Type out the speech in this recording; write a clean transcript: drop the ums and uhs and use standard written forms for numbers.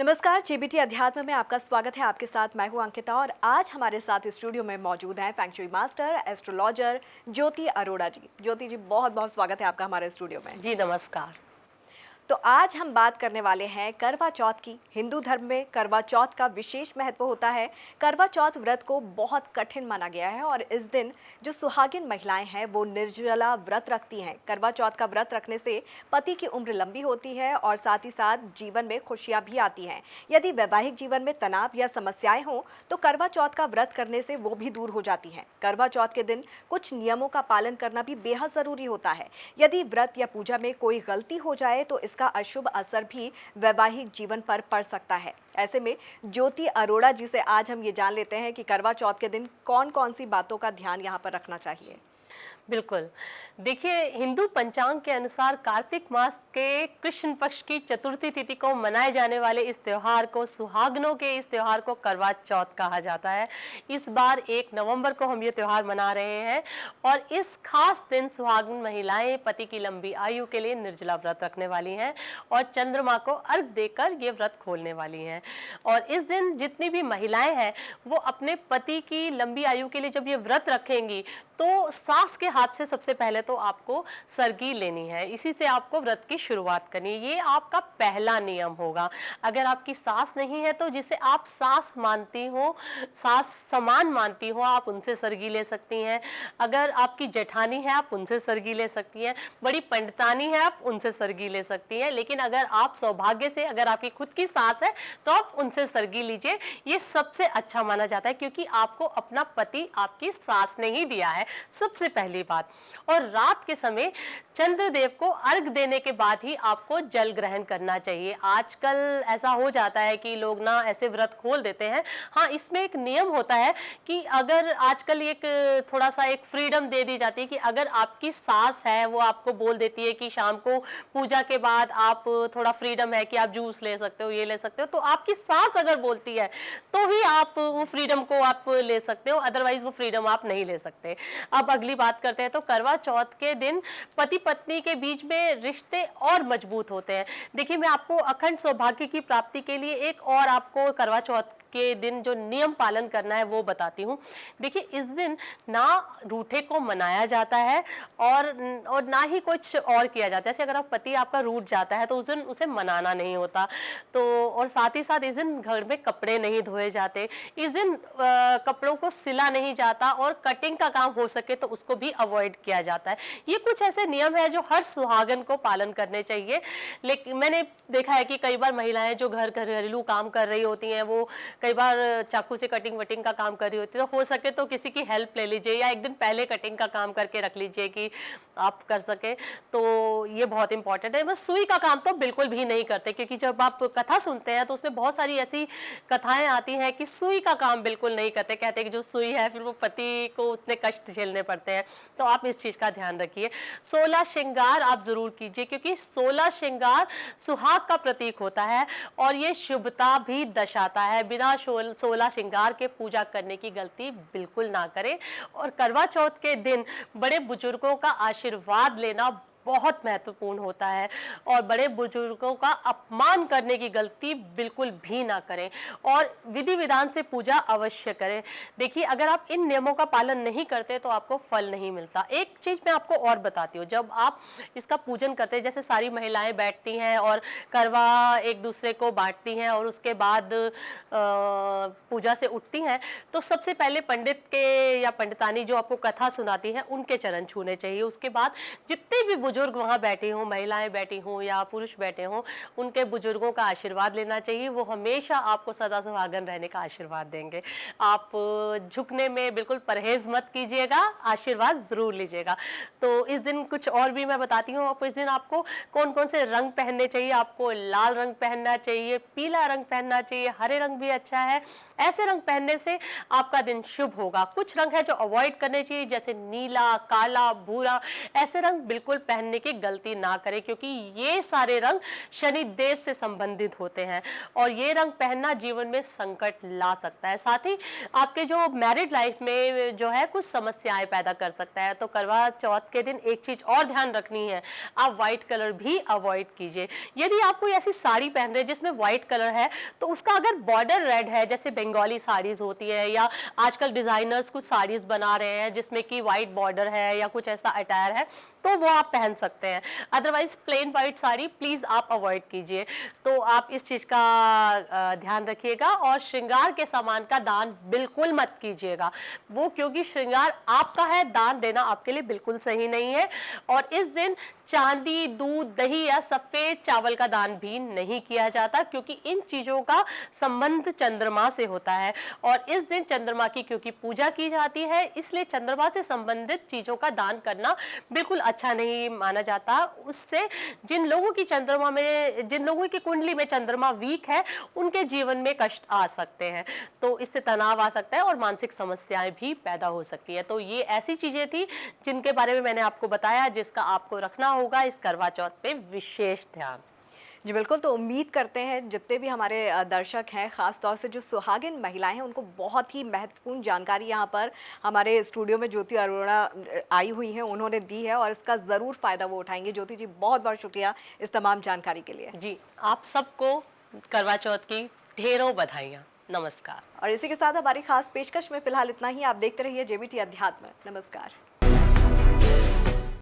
नमस्कार, जेबीटी अध्यात्म में आपका स्वागत है। आपके साथ मैं हूं अंकिता और आज हमारे साथ स्टूडियो में मौजूद हैं फेंगशुई मास्टर एस्ट्रोलॉजर ज्योति अरोड़ा जी। ज्योति जी, बहुत बहुत स्वागत है आपका हमारे स्टूडियो में। जी नमस्कार। तो आज हम बात करने वाले हैं करवा चौथ की। हिंदू धर्म में करवा चौथ का विशेष महत्व होता है। करवा चौथ व्रत को बहुत कठिन माना गया है और इस दिन जो सुहागिन महिलाएं हैं वो निर्जला व्रत रखती हैं। करवा चौथ का व्रत रखने से पति की उम्र लंबी होती है और साथ ही साथ जीवन में खुशियां भी आती हैं। यदि वैवाहिक जीवन में तनाव या समस्याएं हों तो करवा चौथ का व्रत करने से वो भी दूर हो जाती हैं। करवा चौथ के दिन कुछ नियमों का पालन करना भी बेहद जरूरी होता है। यदि व्रत या पूजा में कोई गलती हो जाए तो इसका अशुभ असर भी वैवाहिक जीवन पर पड़ सकता है। ऐसे में ज्योति अरोड़ा जी से आज हम ये जान लेते हैं कि करवा चौथ के दिन कौन कौन सी बातों का ध्यान यहाँ पर रखना चाहिए। बिल्कुल। देखिए, हिंदू पंचांग के अनुसार कार्तिक मास के कृष्ण पक्ष की चतुर्थी तिथि को मनाए जाने वाले इस त्यौहार को, सुहागनों के इस त्यौहार को करवा चौथ कहा जाता है। इस बार 1 नवंबर को हम ये त्यौहार मना रहे हैं और इस खास दिन सुहागिन महिलाएं पति की लंबी आयु के लिए निर्जला व्रत रखने वाली हैं और चंद्रमा को अर्घ देकर ये व्रत खोलने वाली हैं। और इस दिन जितनी भी महिलाएं हैं वो अपने पति की लंबी आयु के लिए जब ये व्रत रखेंगी तो सास के हाथ से सबसे पहले तो आपको सरगी लेनी है। इसी से आपको व्रत की शुरुआत करनी है। ये आपका पहला नियम होगा। अगर आपकी सास नहीं है तो जिसे आप सास मानती हो, सास समान मानती हो, आप उनसे सरगी ले सकती हैं। अगर आपकी जेठानी है आप उनसे सरगी ले सकती हैं। बड़ी पंडितानी है आप उनसे सरगी ले सकती हैं। लेकिन अगर आप सौभाग्य से अगर आपकी खुद की सास है तो आप उनसे सरगी लीजिए। ये सबसे अच्छा माना जाता है क्योंकि आपको अपना पति आपकी सास ने ही दिया है, सबसे पहली बात। और रात के समय चंद्रदेव को अर्घ देने के बाद ही आपको जल ग्रहण करना चाहिए। आजकल ऐसा हो जाता है कि लोग ना ऐसे व्रत खोल देते हैं। हाँ, इसमें एक नियम होता है कि अगर आजकल एक थोड़ा सा एक फ्रीडम दे दी जाती है कि अगर आपकी सास है वो आपको बोल देती है कि शाम को पूजा के बाद आप थोड़ा फ्रीडम है कि आप जूस ले सकते हो, ये ले सकते हो, तो आपकी सास अगर बोलती है तो ही आप वो फ्रीडम को आप ले सकते हो, अदरवाइज वो फ्रीडम आप नहीं ले सकते। अब अगली बात करते हैं तो करवा चौथ के दिन पति पत्नी के बीच में रिश्ते और मजबूत होते हैं। देखिए, मैं आपको अखंड सौभाग्य की प्राप्ति के लिए एक और आपको करवा चौथ के दिन जो नियम पालन करना है वो बताती हूँ। देखिए, इस दिन ना रूठे को मनाया जाता है और ना ही कुछ और किया जाता है। जैसे अगर आप पति आपका रूठ जाता है तो उस दिन उसे मनाना नहीं होता। तो और साथ ही साथ इस दिन घर में कपड़े नहीं धोए जाते। इस दिन कपड़ों को सिला नहीं जाता और कटिंग का काम हो सके तो उसको भी अवॉइड किया जाता है। ये कुछ ऐसे नियम है जो हर सुहागन को पालन करने चाहिए। लेकिन मैंने देखा है कि कई बार महिलाएं जो घरेलू काम कर रही होती हैं वो कई बार चाकू से कटिंग वटिंग का काम कर रही होती है, तो हो सके तो किसी की हेल्प ले लीजिए या एक दिन पहले कटिंग का काम करके रख लीजिए कि आप कर सके। तो ये बहुत इंपॉर्टेंट है। बस सुई का काम तो बिल्कुल भी नहीं करते क्योंकि जब आप कथा सुनते हैं तो उसमें बहुत सारी ऐसी कथाएं आती हैं कि सुई का काम बिल्कुल नहीं करते। कहते हैं कि जो सुई है फिर वो पति को उतने कष्ट झेलने पड़ते हैं। तो आप इस चीज़ का ध्यान रखिए। 16 श्रृंगार आप जरूर कीजिए क्योंकि 16 श्रृंगार सुहाग का प्रतीक होता है और ये शुभता भी दर्शाता है। बिना 16 श्रृंगार के पूजा करने की गलती बिल्कुल ना करें। और करवा चौथ के दिन बड़े बुजुर्गों का आशीर्वाद लेना बहुत महत्वपूर्ण होता है और बड़े बुजुर्गों का अपमान करने की गलती बिल्कुल भी ना करें और विधि विधान से पूजा अवश्य करें। देखिए, अगर आप इन नियमों का पालन नहीं करते तो आपको फल नहीं मिलता। एक चीज़ मैं आपको और बताती हूँ, जब आप इसका पूजन करते हैं, जैसे सारी महिलाएं बैठती हैं और करवा एक दूसरे को बांटती हैं और उसके बाद पूजा से उठती हैं, तो सबसे पहले पंडित के या पंडितानी जो आपको कथा सुनाती हैं उनके चरण छूने चाहिए। उसके बाद जितने भी बुजुर्ग वहाँ बैठे हों, महिलाएं बैठी हों या पुरुष बैठे हों, उनके बुजुर्गों का आशीर्वाद लेना चाहिए। वो हमेशा आपको सदा सुहागन रहने का आशीर्वाद देंगे। आप झुकने में बिल्कुल परहेज मत कीजिएगा, आशीर्वाद जरूर लीजिएगा। तो इस दिन कुछ और भी मैं बताती हूँ आपको। इस दिन आपको कौन कौन से रंग पहनने चाहिए। आपको लाल रंग पहनना चाहिए, पीला रंग पहनना चाहिए, हरे रंग भी अच्छा है। ऐसे रंग पहनने से आपका दिन शुभ होगा। कुछ रंग है जो अवॉइड करने चाहिए, जैसे नीला, काला, भूरा, ऐसे रंग बिल्कुल पहनने पहनने की गलती ना करें, क्योंकि ये सारे रंग शनि देव से संबंधित होते हैं और ये रंग पहनना जीवन में संकट ला सकता है। साथ ही आपके जो मैरिड लाइफ में जो है कुछ समस्याएं पैदा कर सकता है। तो करवा चौथ के दिन एक चीज और ध्यान रखनी है, आप व्हाइट कलर भी अवॉइड कीजिए। यदि आप कोई ऐसी साड़ी पहन रहे हैं जिसमें व्हाइट कलर है, तो उसका अगर बॉर्डर रेड है, जैसे बंगाली साड़ीज होती है या आजकल डिजाइनर्स कुछ साड़ीज बना रहे हैं जिसमें कि व्हाइट बॉर्डर है या कुछ ऐसा अटायर है, तो वो आप पहन सकते हैं। Otherwise plain white sari please आप अवॉइड कीजिए। तो आप इस चीज का ध्यान रखिएगा और श्रृंगार के सामान का दान बिल्कुल मत कीजिएगा, वो क्योंकि श्रृंगार आपका है, दान देना आपके लिए बिल्कुल सही नहीं है। और इस दिन चांदी, दूध, दही या सफेद चावल का दान भी नहीं किया जाता, क्योंकि इन चीजों का संबंध चंद्रमा से होता है और इस दिन चंद्रमा की क्योंकि पूजा की जाती है, इसलिए चंद्रमा से संबंधित चीजों का दान करना बिल्कुल अच्छा नहीं माना जाता। उससे जिन लोगों की कुंडली में चंद्रमा वीक है, उनके जीवन में कष्ट आ सकते हैं, तो इससे तनाव आ सकता है और मानसिक समस्याएं भी पैदा हो सकती है। तो ये ऐसी चीजें थी जिनके बारे में मैंने आपको बताया, जिसका आपको रखना होगा इस करवा चौथ पे विशेष ध्यान। जी बिल्कुल, तो उम्मीद करते हैं जितने भी हमारे दर्शक हैं, ख़ास तौर से जो सुहागिन महिलाएं हैं, उनको बहुत ही महत्वपूर्ण जानकारी यहाँ पर हमारे स्टूडियो में ज्योति अरोड़ा आई हुई हैं, उन्होंने दी है और इसका ज़रूर फ़ायदा वो उठाएंगे। ज्योति जी, बहुत बहुत शुक्रिया इस तमाम जानकारी के लिए। जी, आप सबको करवा चौथ की ढेरों बधाइयाँ। नमस्कार। और इसी के साथ हमारी खास पेशकश में फिलहाल इतना ही। आप देखते रहिए JBT अध्यात्म। नमस्कार।